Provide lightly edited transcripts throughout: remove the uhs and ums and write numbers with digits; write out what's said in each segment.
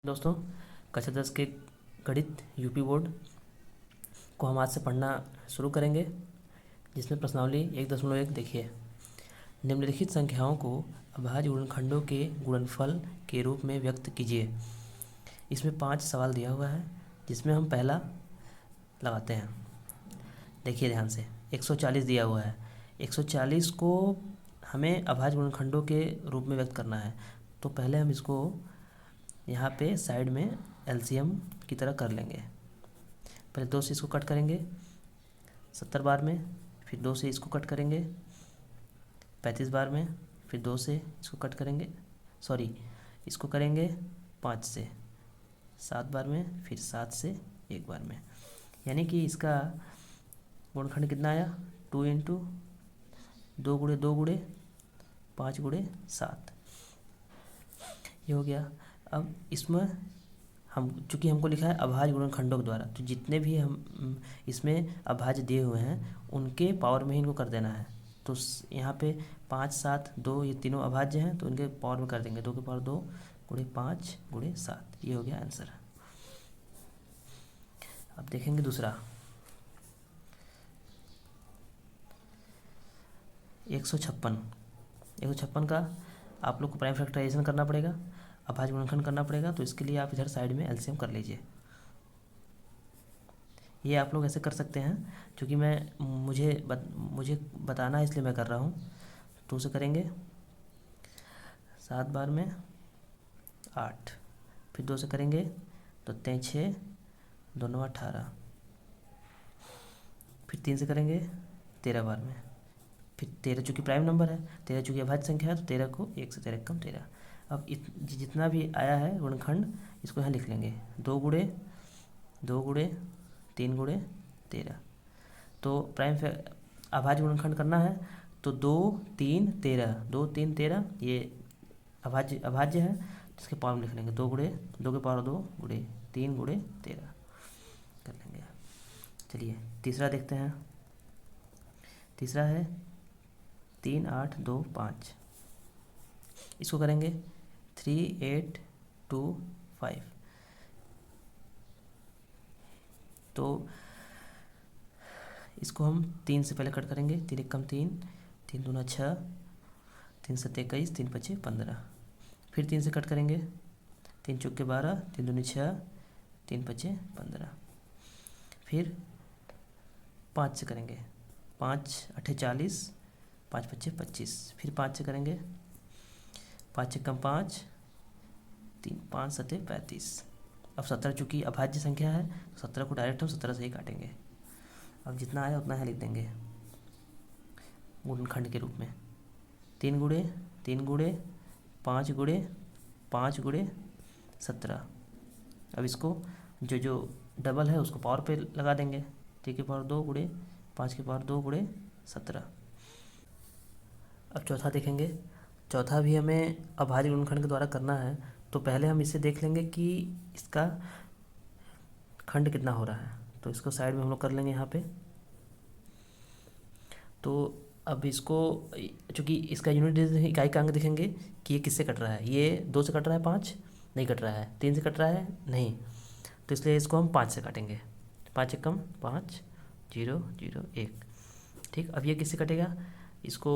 दोस्तों, कक्षा 10 के गणित यूपी बोर्ड को हम आज से पढ़ना शुरू करेंगे, जिसमें प्रश्नावली 1.1 देखिए। निम्नलिखित संख्याओं को अभाज्य गुणनखंडों के गुणनफल के रूप में व्यक्त कीजिए। इसमें 5 सवाल दिया हुआ है, जिसमें हम पहला लगाते हैं। देखिए ध्यान से, 140 दिया हुआ है। 140 को हमें अभाज्य गुणनखंडों के रूप में व्यक्त करना है, तो पहले हम इसको यहाँ पे साइड में एलसीएम की तरह कर लेंगे। पहले 2 से इसको कट करेंगे 70 बार में, फिर 2 से इसको कट करेंगे 35 बार में, फिर 2 से इसको कट करेंगे, इसको करेंगे 5 से 7 बार में, फिर 7 से 1 बार में। यानी कि इसका गुणनखंड कितना आया? 2 इंटू 2 गुणे 2 गुणे 5 गुणे 7, ये हो गया। अब इसमें हम चूँकि हमको लिखा है अभाज्य गुणनखंडों के द्वारा, तो जितने भी हम इसमें अभाज्य दिए हुए हैं उनके पावर में ही इनको कर देना है। तो यहाँ पे 5, 7, 2 ये तीनों अभाज्य हैं, तो इनके पावर में कर देंगे। 2 की पावर 2 गुणे 5 गुणे 7, ये हो गया आंसर। अब देखेंगे दूसरा, 156 का आप लोग को प्राइम फैक्टराइजेशन करना पड़ेगा, अभाज्य गुणनखंड करना पड़ेगा। तो इसके लिए आप इधर साइड में एलसीएम कर लीजिए। ये आप लोग ऐसे कर सकते हैं, क्योंकि मुझे बताना है इसलिए मैं कर रहा हूँ। 2 से करेंगे 7 बार में 8, फिर 2 से करेंगे तो 3 6 2 9 18, फिर 3 से करेंगे 13 बार में, फिर 13 चूँकि प्राइम नंबर है, 13 चूँकि अभाज्य संख्या है, तो 13 को 1 से 13 कम 13। अब जितना भी आया है गुणनखंड, इसको यहाँ लिख लेंगे। 2 गुणे 2 गुणे 3 गुणे 13। तो अभाज्य गुणनखंड करना है, तो 2 3 13, 2 3 13 ये अभाज्य है, जिसके पावर में लिख लेंगे 2 गुणे 2 के पावर 2 गुणे 3 गुणे 13 कर लेंगे। चलिए तीसरा देखते हैं। तीसरा है 3 8 2 5, इसको करेंगे 3 8 2 5। तो इसको हम 3 से पहले कट करेंगे। 3 1 कम 3, 3 दूना 6, 3 7 21, 3 5 15। फिर 3 से कट करेंगे, 3 चौके 12, 3 दूनी 6, 3 5 15। फिर 5 से करेंगे, 5 8 40, 5 5 25। फिर 5 से करेंगे, 5 1 कम 5, 3 5 7 35। अब 17 चूँकि अभाज्य संख्या है, तो 17 को डायरेक्ट हम 17 से ही काटेंगे। अब जितना आया उतना यहाँ लिख देंगे गुणनखंड के रूप में। 3 गुणे 3 गुणे 5 गुणे 5 गुणे 17। अब इसको जो डबल है उसको पावर पे लगा देंगे। 3 की पावर 2 गुणे 5 की पावर 2 गुणे 17। अब चौथा देखेंगे। चौथा भी हमें अभाज्य गुणनखंड के द्वारा करना है, तो पहले हम इसे देख लेंगे कि इसका खंड कितना हो रहा है। तो इसको साइड में हम लोग कर लेंगे यहाँ पे। तो अब इसको चूँकि इसका यूनिट इकाई का अंक देखेंगे कि ये किससे कट रहा है। ये 2 से कट रहा है, 5 नहीं कट रहा है, 3 से कट रहा है नहीं, तो इसलिए इसको हम 5 से काटेंगे। 5 1 कम 5 0 0 1। ठीक, अब ये किससे कटेगा? इसको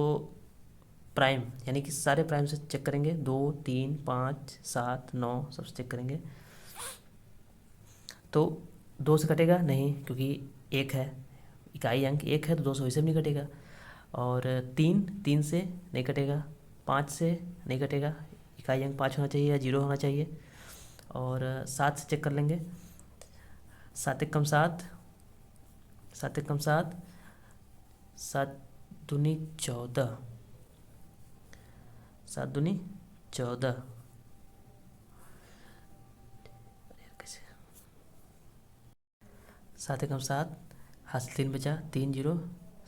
प्राइम यानी कि सारे प्राइम से चेक करेंगे। 2 3 5 7 9 सबसे चेक करेंगे। तो 2 से कटेगा नहीं, क्योंकि 1 है, इकाई अंक 1 है, तो 2 से वैसे भी नहीं कटेगा। और 3 से नहीं कटेगा, 5 से नहीं कटेगा, इकाई अंक 5 होना चाहिए या 0 होना चाहिए। और 7 से चेक कर लेंगे। 7 1 कम 7, 7 1 कम 7, 7 दूनी 14, 7 दूनी 14। 7 कम 7, हासिल 3 बचा, 3 0,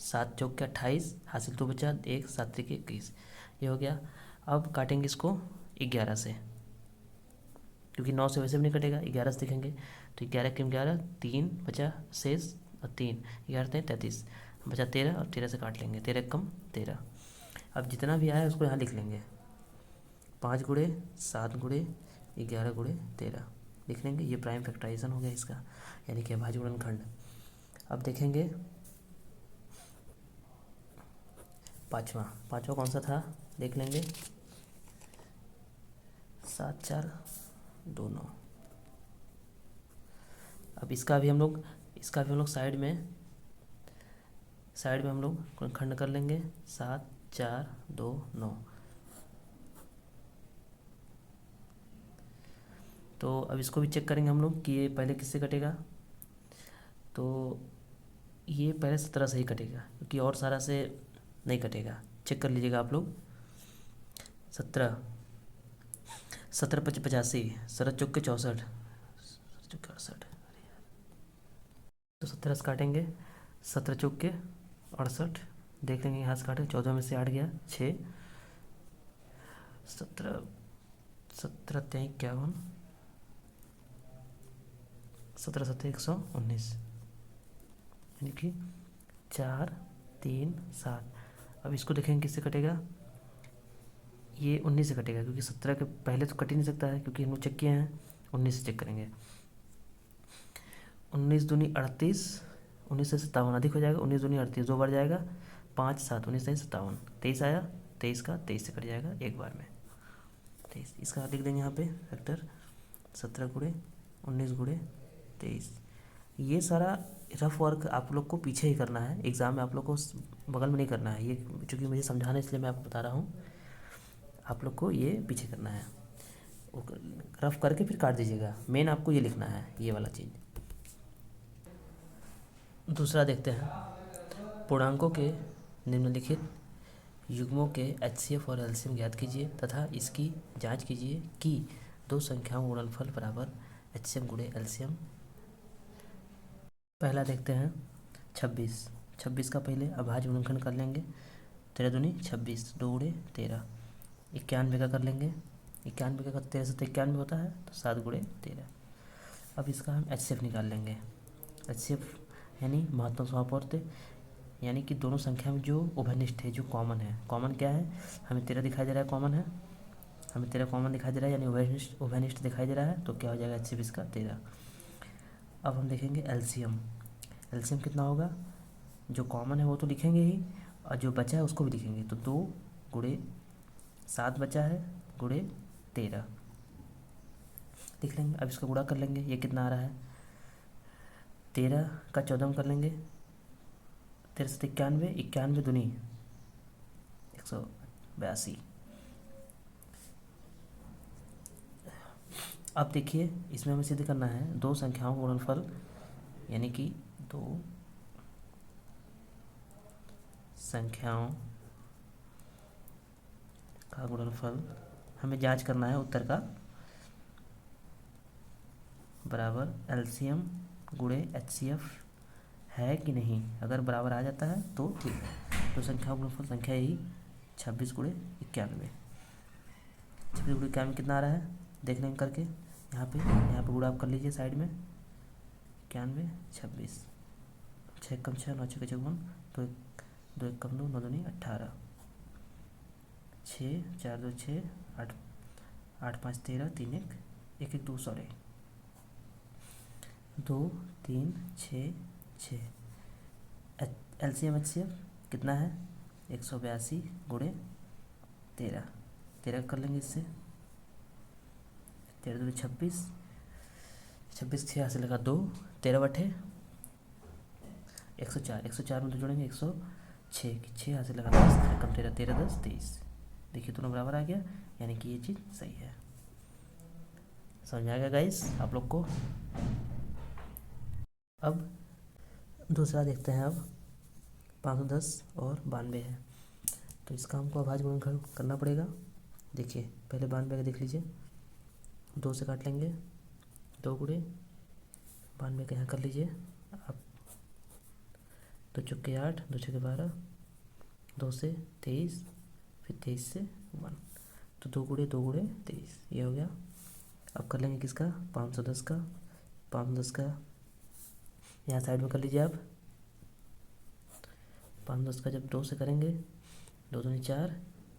7 चौक के 28, हासिल 2 बचा, 1 7 3 21, ये हो गया। अब काटेंगे इसको 11 से, क्योंकि 9 से वैसे भी नहीं कटेगा। 11 से देखेंगे तो 11 कम 11, 3 बचा शेष, और 3 11 33 बचा 13, और 13 से काट लेंगे। 13 कम 13। अब जितना भी आया उसको यहाँ लिख लेंगे। 5 गुणे 7 गुणे 11 गुणे 13 लिख लेंगे। ये प्राइम फैक्टराइजेशन हो गया इसका, यानी कि अभाज्य गुणनखंड। अब देखेंगे पाँचवा कौन सा था, देख लेंगे। 7 4 2 9। अब इसका भी हम लोग साइड में हम लोग गुणनखंड कर लेंगे। 7 4 2 9। तो अब इसको भी चेक करेंगे हम लोग कि ये पहले किससे कटेगा। तो ये पहले 17 से ही कटेगा, क्योंकि और सारा से नहीं कटेगा। चेक कर लीजिएगा आप लोग। 17 5 85, 17 चौके 64, 68। तो 17 से काटेंगे, 17 चौके 68। देख लेंगे यहाँ से काटे, 14 में से 8 गया 6, 17 17 3 51, 17 7 119, यानी कि 4 3 7। अब इसको देखेंगे किससे कटेगा। ये 19 से कटेगा, क्योंकि 17 के पहले तो कट ही नहीं सकता है, क्योंकि हम लोग चेक किए हैं। 19 से चेक करेंगे। 19 दूनी 38, 19 से 57 अधिक हो जाएगा। 19 दूनी 38, 2 बार जाएगा। 5 7 19 से 57, 23 आया। 23 का 23 से कट जाएगा एक बार में 23। इसका लिख देंगे यहाँ पे फैक्टर 17 गुणे 19 गुणे 23। ये सारा रफ वर्क आप लोग को पीछे ही करना है, एग्ज़ाम में आप लोग को बगल में नहीं करना है। ये चूँकि मुझे समझाना इसलिए मैं आपको बता रहा हूँ, आप लोग को ये पीछे करना है। रफ करके फिर काट दीजिएगा। मेन आपको ये लिखना है, ये वाला चीज़। दूसरा देखते हैं, पूर्णांकों के निम्नलिखित युग्मों के HCF और LCM ज्ञात कीजिए तथा इसकी जांच कीजिए कि दो संख्याओं का गुणनफल बराबर HCM गुणे LCM। पहला देखते हैं 26 का पहले अभाज्य गुणनखंड कर लेंगे। 13 दूनी 26, 2 गुणे 13। 91 का कर लेंगे। 91 का 13 से 91 होता है, तो 7 गुणे 13। अब इसका हम HCF निकाल लेंगे। HCF यानी महत्तम समापवर्त, यानी कि दोनों संख्या में जो उभयनिष्ठ है, जो कॉमन है। कॉमन क्या है, हमें 13 दिखाई दे रहा है, कॉमन है। हमें 13 कॉमन दिखाई दे रहा है, यानी उभयनिष्ठ दिखाई दे रहा है, तो क्या हो जाएगा HCF इसका 13। अब हम देखेंगे LCM कितना होगा। जो कॉमन है वो तो लिखेंगे ही, और जो बचा है उसको भी लिखेंगे। तो 2 गुणे 7 बचा है गुणे 13 लिख लेंगे। अब इसका गुणा कर लेंगे, ये कितना आ रहा है। 13 का 14 कर लेंगे। 13 से 91, 91 दूनी 182। अब देखिए, इसमें हमें सिद्ध करना है दो संख्याओं का गुणनफल, यानी कि दो संख्याओं का गुणनफल हमें जांच करना है उत्तर का बराबर LCM गुणे HCF है कि नहीं। अगर बराबर आ जाता है तो ठीक है। तो संख्याओं का गुणनफल संख्या यही 26 गुणे 91। 26 गुणे 91 कितना आ रहा है, देख लेंगे करके। यहाँ पे गुणा आप कर लीजिए साइड में। 91 26, 6 कम 6 9 6 54, 2 1 कम 2 9 दूनी 18, 6 4 2 6 8 8 5 13 3 1 1 1 2 सॉरी 2 3 6 6। LCM HCF कितना है 182 गुणे 13 कर लेंगे इससे। 13 दूनी 26, 26 6 से लगा 2, 13 बटे 104, 104 में तो जोड़ेंगे 106, 6 से लगा 10, कम 13 13 10 23। देखिए दोनों बराबर आ गया, यानी कि ये चीज़ सही है। समझ में आ गया गाइस आप लोग को। अब दूसरा देखते हैं। अब 510 और 92 है, तो इसका हमको अभाज्य गुणनखंड करना पड़ेगा। देखिए पहले 92 का देख लीजिए। 2 से काट लेंगे, 2 गुणे 92 का यहाँ कर लीजिए आप। 2 चौके 8, 2 छक्के 12, 2 से 23, फिर 23 से 1, तो 2 गुणे 23 ये हो गया। अब कर लेंगे किसका 510 का। 510 का यहाँ साइड में कर लीजिए आप। 510 का जब 2 से करेंगे, 2 दूनी 4,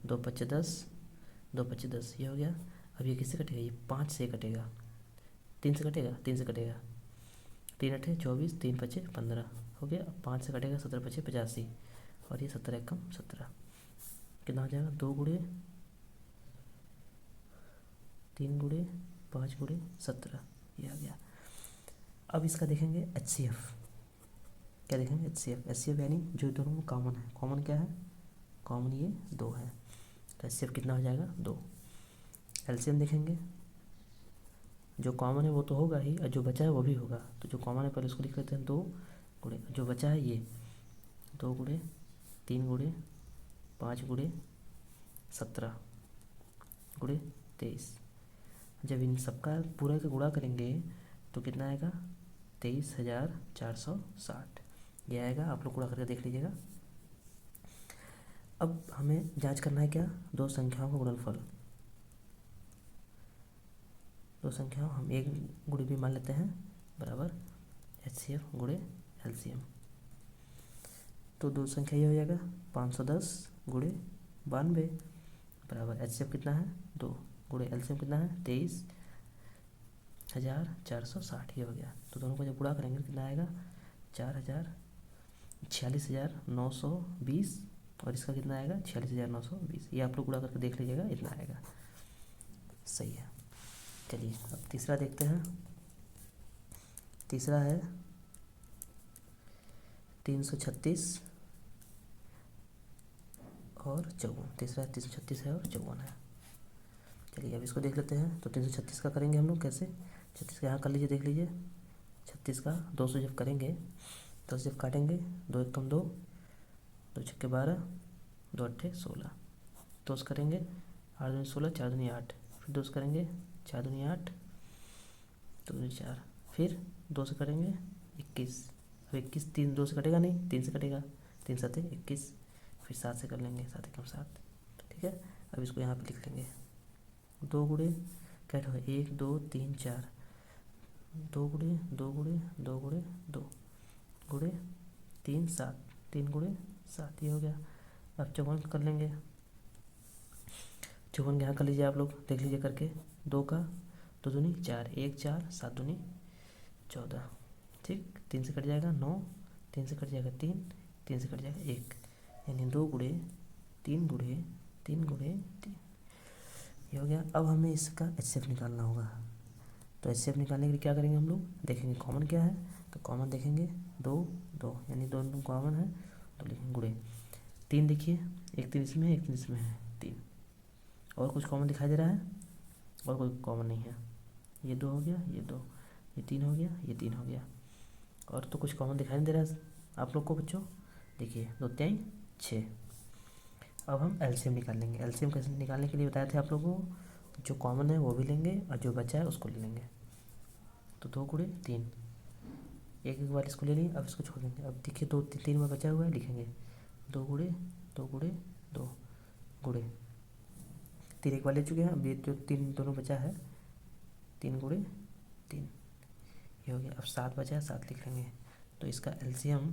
2 5 10, 2 5 10 ये हो गया। अब ये किससे कटेगा, ये 5 से कटेगा, 3 से कटेगा, 3 से कटेगा, 3 अठे 24, 3 पचे 15 हो गया। अब 5 से कटेगा, 17 पचे 85 और ये 17 एकम 17, कितना हो जाएगा, 2 गुणे 3 गुणे 5 गुणे 17, ये आ गया। अब इसका देखेंगे HCF, क्या देखेंगे HCF यानी जो दोनों में कॉमन है, कॉमन क्या है, कॉमन ये 2 है, तो HCF कितना हो जाएगा 2। LCM देखेंगे, जो कॉमन है वो तो होगा ही और जो बचा है वो भी होगा, तो जो कॉमन है पहले उसको लिख लेते हैं 2 गुणे, जो बचा है ये 2 गुणे 3 गुणे 5 गुणे 17 गुणे 23। जब इन सबका पूरा का गुणा करेंगे तो कितना आएगा, 23,460 ये आएगा। आप लोग गुणा करके देख लीजिएगा। अब हमें जांच करना है क्या, दो संख्याओं का गुणनफल, दो संख्याओं हम एक गुणे भी मान लेते हैं बराबर HCF गुणे LCM। तो दो संख्या ये हो जाएगा 510 गुणे 92 बराबर HCF कितना है 2 गुणे LCM कितना है 23,460 ये हो गया। तो दोनों को जब गुणा करेंगे कितना आएगा 46,920 और इसका कितना आएगा 46,920। ये आप लोग गुणा करके देख लीजिएगा, इतना आएगा, सही है। चलिए अब तीसरा देखते हैं। तीसरा है 336 और 54, तीसरा 336 है और 54 है। चलिए अब इसको देख लेते हैं। तो 336 का करेंगे हम लोग कैसे, 36 का यहाँ कर लीजिए, देख लीजिए 36 का 200 जब करेंगे, 10 जब काटेंगे 2 एकम 2, 2 छक्के 12, 2 अट्ठे 16, 2 करेंगे 8 दूनी 16, 4 दूनी 8, फिर 2 करेंगे 4 दूनी 8, 2 दूनी 4, फिर 2 से करेंगे 21, अब 21 3 2 से कटेगा नहीं, 3 से कटेगा, 3 7 21, फिर 7 से कर लेंगे 7 एकम 7, ठीक है। अब इसको यहाँ पे लिख लेंगे 2 गुणे क्या होगा 1 2 3 4, 2 गुणे 2 गुणे 2 गुणे 2 गुणे 3 7, 3 गुणे 7 ये हो गया। अब 54 कर लेंगे, 54 यहाँ कर लीजिए, आप लोग देख लीजिए करके, 2 का 2 दूनी 4, 1 4 7 दूनी 14, ठीक, 3 से कट जाएगा 9, 3 से कट जाएगा 3, 3 से कट जाएगा 1, यानी 2 गुणे 3 गुणे 3 गुणे 3 ये हो गया। अब हमें इसका HCF निकालना होगा। तो HCF निकालने के लिए क्या करेंगे हम लोग, देखेंगे कॉमन क्या है, तो कॉमन देखेंगे 2 2 यानी दोनों कॉमन है, तो लिखेंगे गुणे 3, देखिए एक 3 इसमें है, एक 3 इसमें है 3, और कुछ कॉमन दिखाई दे रहा है, और कोई कॉमन नहीं है, ये 2 हो गया, ये 2, ये 3 हो गया, ये 3 हो गया, और तो कुछ कॉमन दिखाई नहीं दे रहा है आप लोग को बच्चों। देखिए 2 3 6। अब हम LCM निकालेंगे। LCM कैसे निकालने के लिए बताए थे आप लोगों को, जो कॉमन है वो भी लेंगे और जो बचा है उसको ले लेंगे। तो 2 गुणे 3, एक एक बार इसको ले लेंगे, अब इसको छोड़ देंगे। अब देखिए 2 3 में बचा हुआ है, लिखेंगे 2 गुणे 2 गुणे 2 गुणे 3 एक बार ले चुके हैं, अब ये जो 3 दोनों बचा है 3 गुणे 3 ये हो गया। अब 7 बचा है, 7 लिख लेंगे। तो इसका LCM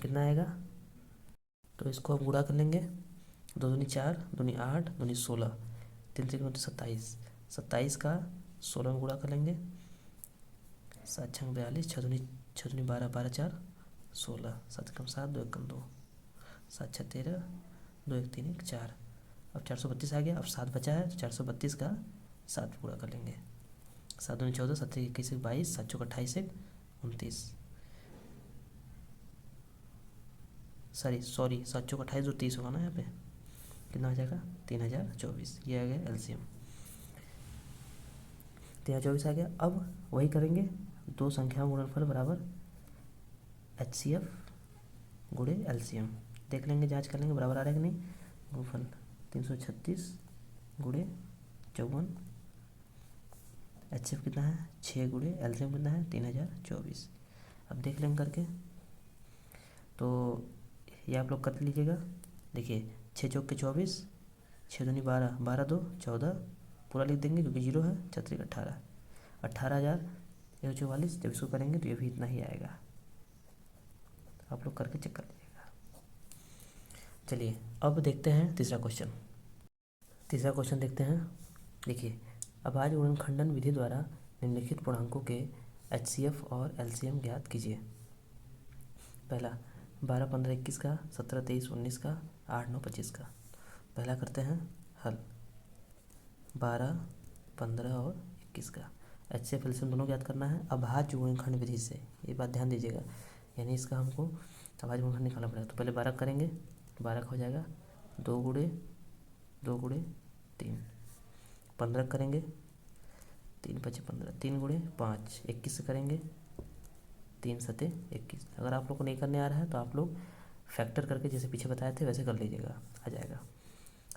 कितना आएगा, तो इसको हम गुणा कर लेंगे, 2 दूनी 4, दूनी 8, दूनी 16, 3 से 27, 27 का 16 में गुणा कर लेंगे, 7 छंग 42, 6 दूनी 12, 12 4 16, 7 एकम 7, 2 एकम 2, 7 6 13, 2 1 3 1 4। अब 432 आ गया। अब 7 बचा है, तो 432 का 7 में गुणा कर लेंगे, 7 दूनी 14, 7 21 22, 7 चौक 28 29, सॉरी 7 चौक 28 जो 30 होगा ना, यहाँ पे कितना हो जाएगा 3024, ये आ गया LCM 3024 आ गया। अब वही करेंगे, दो संख्याओं गुणनफल बराबर HCF गुणे LCM, देख लेंगे जांच कर लेंगे बराबर आ रहा है कि नहीं। गुणनफल 336 गुणे 54, HCF कितना है 6 गुणे LCM कितना है 3024। अब देख लेंगे करके, तो ये आप लोग कर लीजिएगा। देखिए 6 चौक के 24, 6 दूनी 12, 12 2 14, पूरा लिख देंगे क्योंकि 0 है, 4 18, 18,144। जब इसको करेंगे तो ये भी इतना ही आएगा, आप लोग करके चेक कर लीजिएगा। चलिए अब देखते हैं तीसरा क्वेश्चन। तीसरा क्वेश्चन देखते हैं। देखिए, अभाज्य गुणनखंडन विधि द्वारा निम्नलिखित पूर्णांकों के HCF और LCM ज्ञात कीजिए। पहला 12, 15, 21 का, 17, 23, 19 का, 8, 9, 25 का। पहला करते हैं हल। 12, 15 और 21 का HCF LCM दोनों ज्ञात करना है अभाज्य गुणनखंड विधि से। ये बात ध्यान दीजिएगा, यानी इसका हमको अभाज्य गुणनखंड निकालना पड़ेगा। तो पहले 12 करेंगे, 12 का हो जाएगा 2 गुणे 2 गुणे 3। 15 करेंगे, 3 5 15, 3 गुणे 5। 21 करेंगे, 3 7 21। अगर आप लोग को नहीं करने आ रहा है तो आप लोग फैक्टर करके जैसे पीछे बताए थे वैसे कर लीजिएगा, आ जाएगा।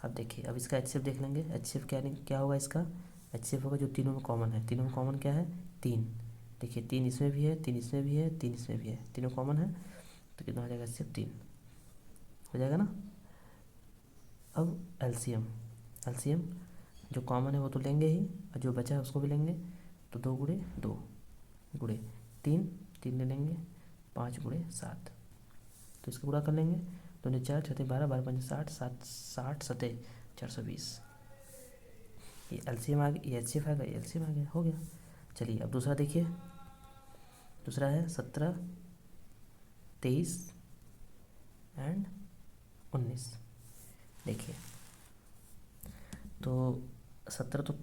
अब देखिए, अब इसका HCF देख लेंगे। HCF क्या होगा इसका? HCF होगा जो तीनों में कॉमन है। तीनों में कॉमन क्या है? 3। देखिए 3 इसमें भी है, 3 इसमें भी है, 3 इसमें भी है, तीनों कॉमन है। तो कितना हो जाएगा? HCF 3 हो जाएगा ना। अब LCM जो कॉमन है वो तो लेंगे ही, और जो बचा है उसको भी लेंगे। तो 2 गुणे 2 गुणे 3, 3 ले लेंगे, 5 गुणे 7। तो इसको गुणा कर लेंगे। 2 ने 4, 6 12, 12 5 60, 7 60 7 420। ये LCM आ गया, ये HCF आ गया, ये LCM आ गया, हो गया। चलिए अब दूसरा देखिए। दूसरा है 17, 23 एंड 19। देखिए, तो 17 तो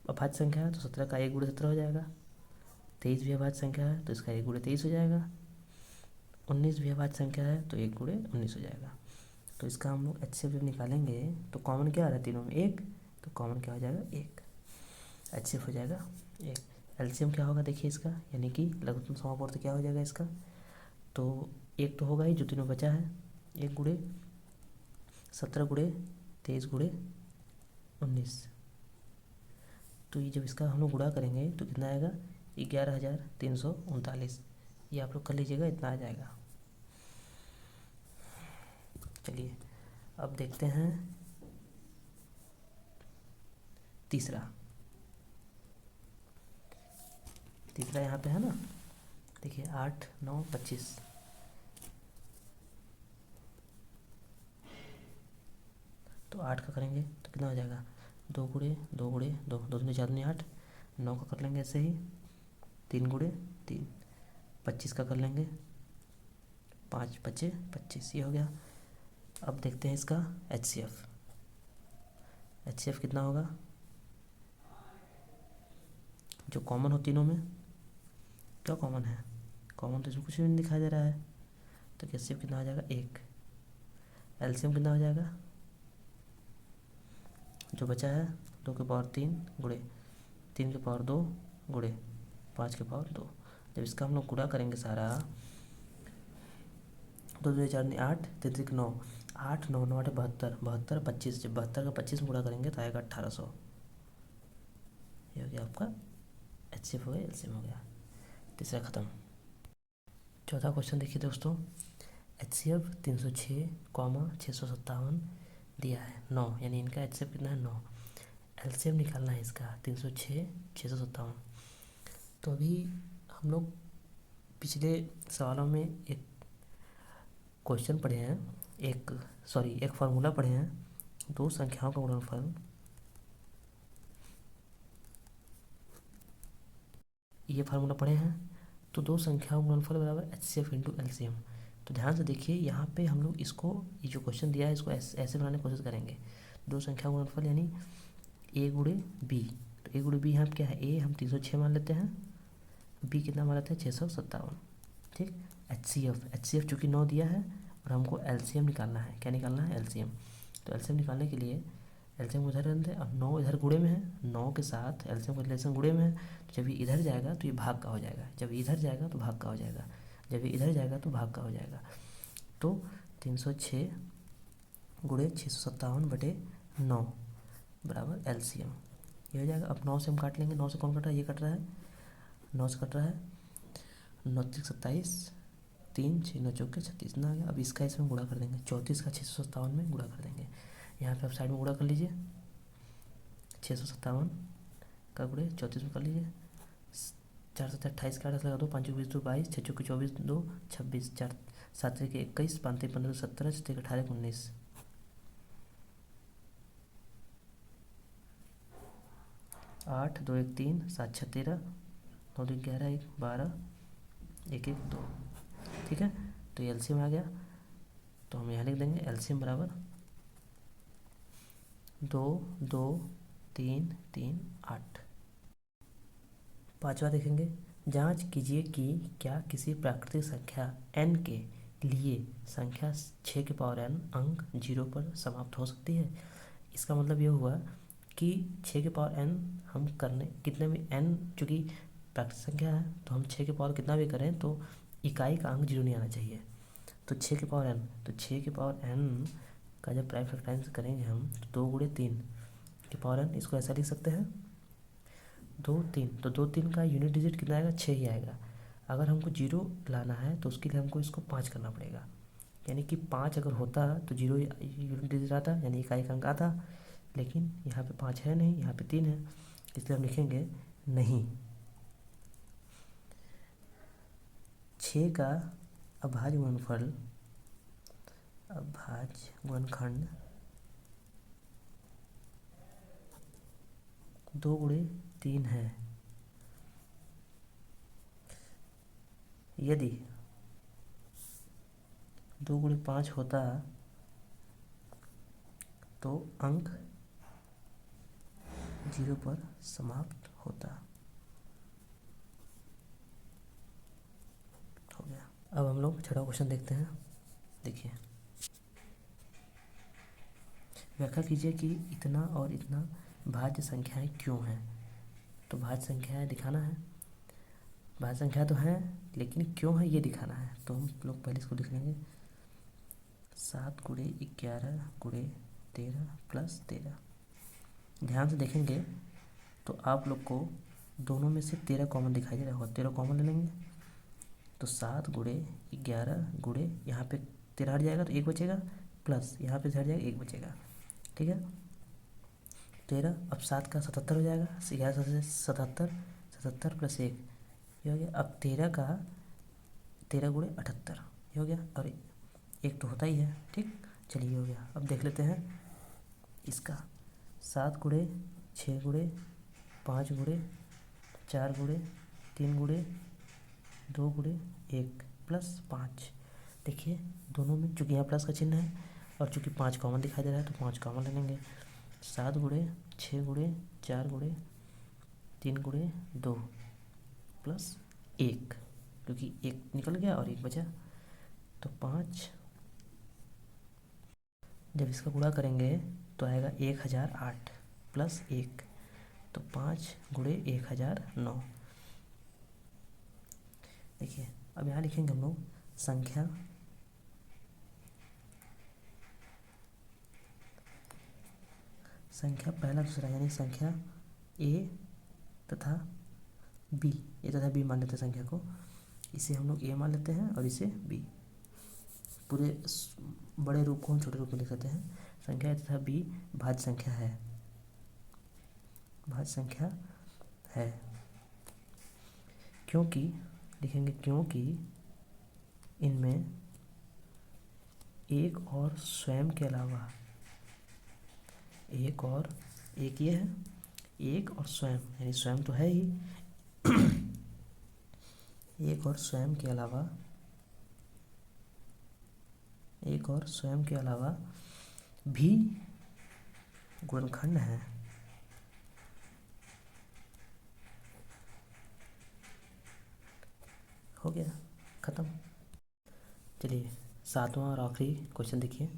अभाज्य संख्या है, तो 17 का 1 गुणे 17 हो जाएगा। 23 भी अभाज्य संख्या है, तो इसका 1 गुणे 23 हो जाएगा। 19 भी अभाज्य संख्या है, तो 1 गुणे 19 हो जाएगा। तो इसका हम लोग HCF जब निकालेंगे तो कॉमन क्या आ रहा है तीनों में? 1। तो कॉमन क्या हो जाएगा? 1। HCF हो जाएगा 1। LCM क्या होगा देखिए इसका, यानी कि लघुत्तम समापवर्त क्या हो जाएगा इसका? तो 1 तो होगा ही जो तीनों बचा है। 1 गुणे 17 गुणे 23 गुणे 19। तो ये जब इसका हम लोग गुणा करेंगे तो कितना आएगा? 11,339। ये आप लोग कर लीजिएगा, इतना आ जाएगा। चलिए अब देखते हैं तीसरा यहाँ पे है ना। देखिए 8, 9, 25। तो 8 का करेंगे तो कितना हो जाएगा? 2 गुणे 2 गुणे 2, 2 दूनी 4 दूनी 8। 9 का कर लेंगे ऐसे ही, 3 गुणे 3। 25 का कर लेंगे, 5 5 25। ये हो गया। अब देखते हैं इसका HCF कितना होगा? जो कॉमन हो तीनों में, क्या कॉमन है? कॉमन तो इसमें कुछ भी नहीं दिखाई दे रहा है। तो HCF कितना हो जाएगा? 1। LCM कितना हो जाएगा? जो बचा है 2 के पावर 3 गुणे 3 के पावर 2 गुणे 5 के पावर 2। जब इसका हम लोग गुणा करेंगे सारा, 2 2 4 8, 3 9, 8 9 9 8 72, 72 25। जब 72 का 25 में गुणा करेंगे तो आएगा 1800। ये हो गया आपका HCF हो गया, LCM हो गया। तीसरा खत्म। चौथा क्वेश्चन देखिए दोस्तों। HCF 306, 657 दिया है 9, यानी इनका HCF कितना है? 9। LCM निकालना है इसका 306, 657। तो अभी हम लोग पिछले सवालों में एक क्वेश्चन पढ़े हैं, एक फार्मूला पढ़े हैं, दो संख्याओं का गुणनफल। ये फार्मूला पढ़े हैं, तो दो संख्याओं का गुणनफल बराबर HCF इंटू LCM। तो ध्यान से देखिए, यहाँ पे हम लोग इसको, ये जो क्वेश्चन दिया है इसको ऐसे बनाने की कोशिश करेंगे। दो संख्याओं का गुणनफल यानी A गुणे B। तो A गुणे B यहाँ क्या है? A हम 306 मान लेते हैं, B कितना मान लेते हैं? 657। ठीक। HCF चूँकि 9 दिया है और हमको LCM निकालना है। क्या निकालना है? LCM। तो LCM निकालने के लिए LCM इधर रहते हैं, अब 9 इधर गुणे में है, 9 के साथ LCM का रिलेशन गुणे में है। तो जब ये इधर जाएगा तो ये भाग का हो जाएगा, जब इधर जाएगा तो भाग का हो जाएगा, जब ये इधर जाएगा तो भाग का हो जाएगा। तो 306 गुणे 657/9 बराबर LCM। ये हो जाएगा। अब 9 से हम काट लेंगे। 9 से कौन कट रहा है? ये कट रहा है, 9 से कट रहा है। 9 3 27, 3 6 9 चौके 36 ना आ गया। अब इसका इसमें गुणा कर देंगे, 34 का 657 में गुणा कर देंगे। यहाँ पे आप साइड में गुणा कर लीजिए, 657 का गुणे 34 में कर लीजिए। 4 7 28 का 8 लगा दो, 5 20 2 22, 6 चौके 24 2 26, 4 7 के 21, 5 15 17, 6 18 19। 8 2 1 3 7 6 13 9 2 11 1 12 1 1 2। ठीक है, तो ये एलसीएम आ गया, तो हम यहाँ लिख देंगे एलसीएम बराबर 2 2 3 3 8। पांचवा देखेंगे, जांच कीजिए कि क्या किसी प्राकृतिक संख्या n के लिए संख्या 6 के पावर n अंक 0 पर समाप्त हो सकती है। इसका मतलब ये हुआ कि 6 के पावर n हम करने कितने भी n, चूँकि प्राकृतिक संख्या है तो हम 6 के पावर कितना भी करें तो इकाई का अंक 0 नहीं आना चाहिए। तो 6 के पावर n, तो 6 के पावर n का जब प्राइम फैक्टराइज करेंगे हम तो 2 गुणे 3 के पावर n, इसको ऐसा लिख सकते हैं 2 3। तो 2 3 का यूनिट डिजिट कितना आएगा, 6 ही आएगा। अगर हमको 0 लाना है तो उसके लिए हमको इसको 5 करना पड़ेगा, यानी कि 5 अगर होता तो 0 यूनिट डिजिट आता, यानी इकाई का अंक आता। लेकिन यहाँ पे 5 है नहीं, यहाँ पे 3 है, इसलिए हम लिखेंगे नहीं। 6 का अभाज्य गुणनफल, अभाज्य गुणनखंड 2 गुणे 3 है। यदि 2 गुणे 5 होता तो अंक 0 पर समाप्त होता। हो गया। अब हम लोग छठा क्वेश्चन देखते हैं। देखिए, व्याख्या कीजिए कि इतना और इतना भाज्य संख्याएं क्यों हैं। तो भाज्य संख्याएं दिखाना है, भाज्य संख्या तो है लेकिन क्यों है ये दिखाना है। तो हम लोग पहले इसको लिख लेंगे 7 गुणे 11 गुणे 13 प्लस 13। ध्यान से देखेंगे तो आप लोग को दोनों में से 13 कॉमन दिखाई दे रहा होगा, 13 कॉमन ले लेंगे तो 7 गुणे 11 गुणे, यहाँ पे 13 हट जाएगा तो 1 बचेगा, प्लस यहाँ पे हट जाएगा 1 बचेगा। ठीक है, 13, अब 7 का 77 हो जाएगा, 11 से 77, 77 प्लस 1 ये हो गया। अब 13 का 13 गुणे 78 ये हो गया, और एक तो होता ही है। ठीक, चलिए हो गया। अब देख लेते हैं इसका 7 गुणे 6 गुणे 5 गुणे 4 गुणे 3 गुणे 2 गुणे 1 प्लस 5। देखिए दोनों में चूँकि यहाँ प्लस का चिन्ह है और चूँकि 5 कॉमन दिखाई दे रहा है तो 5 कॉमन ले लेंगे। 7 गुणे 6 गुणे 4 गुणे 3 गुणे 2 प्लस 1, क्योंकि 1 निकल गया और 1 बचा तो 5। जब इसका गुणा करेंगे तो आएगा 1008 प्लस 1, तो 5 गुणे 1009। देखिए अब यहाँ लिखेंगे हम लोग संख्या पहला दूसरा, यानी संख्या ए तथा बी, ए तथा बी मान लेते हैं संख्या को। इसे हम लोग ए मान लेते हैं और इसे बी। पूरे बड़े रूप को हम छोटे रूप में लिख लेते हैं। संख्या ए तथा बी भाज्य संख्या है, भाज्य संख्या है। क्योंकि लिखेंगे क्योंकि इनमें एक और स्वयं के अलावा, एक और एक ये है, एक और स्वयं, यानी स्वयं तो है ही एक और स्वयं के अलावा, एक और स्वयं के अलावा भी गुणनखंड है। हो गया, खत्म। चलिए 7वां और आखिरी क्वेश्चन देखिए।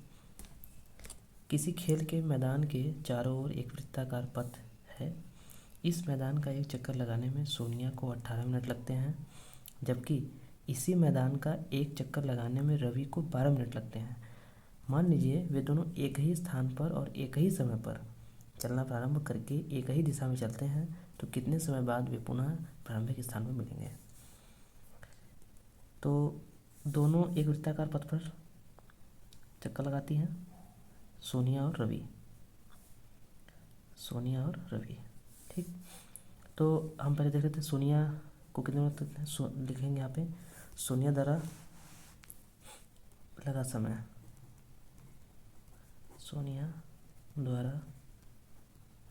किसी खेल के मैदान के चारों ओर एक वृत्ताकार पथ है। इस मैदान का एक चक्कर लगाने में सोनिया को 18 मिनट लगते हैं, जबकि इसी मैदान का एक चक्कर लगाने में रवि को 12 मिनट लगते हैं। मान लीजिए वे दोनों एक ही स्थान पर और एक ही समय पर चलना प्रारंभ करके एक ही दिशा में चलते हैं, तो कितने समय बाद वे पुनः प्रारंभिक स्थान पर मिलेंगे। तो दोनों एक वृत्ताकार पथ पर चक्कर लगाती हैं, सोनिया और रवि, सोनिया और रवि। ठीक, तो हम पहले देख लेते हैं सोनिया को कितने मिनट लगते हैं। लिखेंगे यहाँ पे सोनिया द्वारा लगा समय, सोनिया द्वारा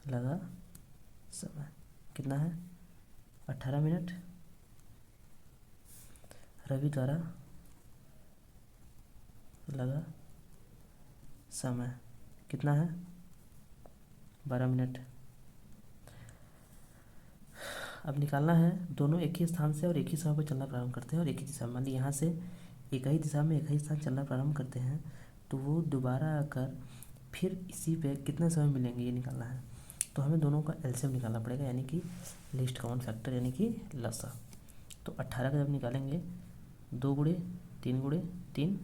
लगा समय। कितना है 18 मिनट। रवि द्वारा लगा समय कितना है 12 मिनट। अब निकालना है, दोनों एक ही स्थान से और एक ही समय पर चलना प्रारंभ करते हैं और एक ही दिशा में, मान ली यहाँ से एक ही दिशा में एक ही स्थान चलना प्रारंभ करते हैं, तो वो दोबारा आकर फिर इसी पे कितना समय मिलेंगे ये निकालना है। तो हमें दोनों का एलसीएम निकालना पड़ेगा, यानी कि लीस्ट कॉमन फैक्टर, यानी कि लसा। तो 18 का जब निकालेंगे 2 गुणे 3 गुणे 3,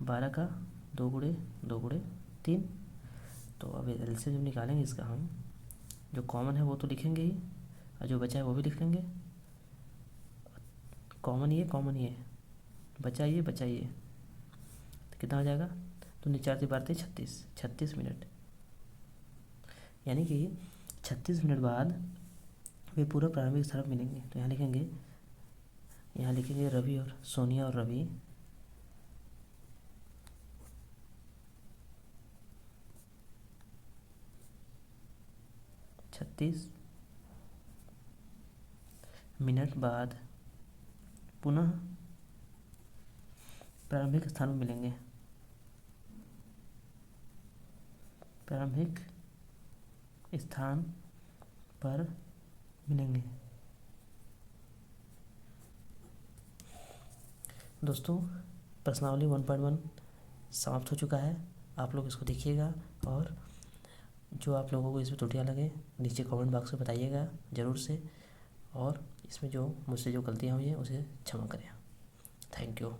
12 का 2 गुणे 2 गुणे 3। तो अब एलसीएम जब निकालेंगे इसका, हम जो कॉमन है वो तो लिखेंगे ही, और जो बचा है वो भी लिख लेंगे। कॉमन ये बचा ये तो कितना हो जाएगा, तो 4 से 12 36 मिनट, यानी कि 36 मिनट बाद वे पूरा प्रारंभिक स्थान मिलेंगे। तो यहाँ लिखेंगे रवि और सोनिया और रवि छत्तीस मिनट बाद पुनः प्रारंभिक स्थान में मिलेंगे। प्रारंभिक स्थान पर मिलेंगे। दोस्तों, प्रश्नावली 1.1 समाप्त हो चुका है। आप लोग इसको देखिएगा और जो आप लोगों को इसमें त्रुटियाँ लगे नीचे कमेंट बॉक्स में बताइएगा ज़रूर से, और इसमें जो मुझसे जो गलतियाँ हुई हैं उसे क्षमा करें। Thank you.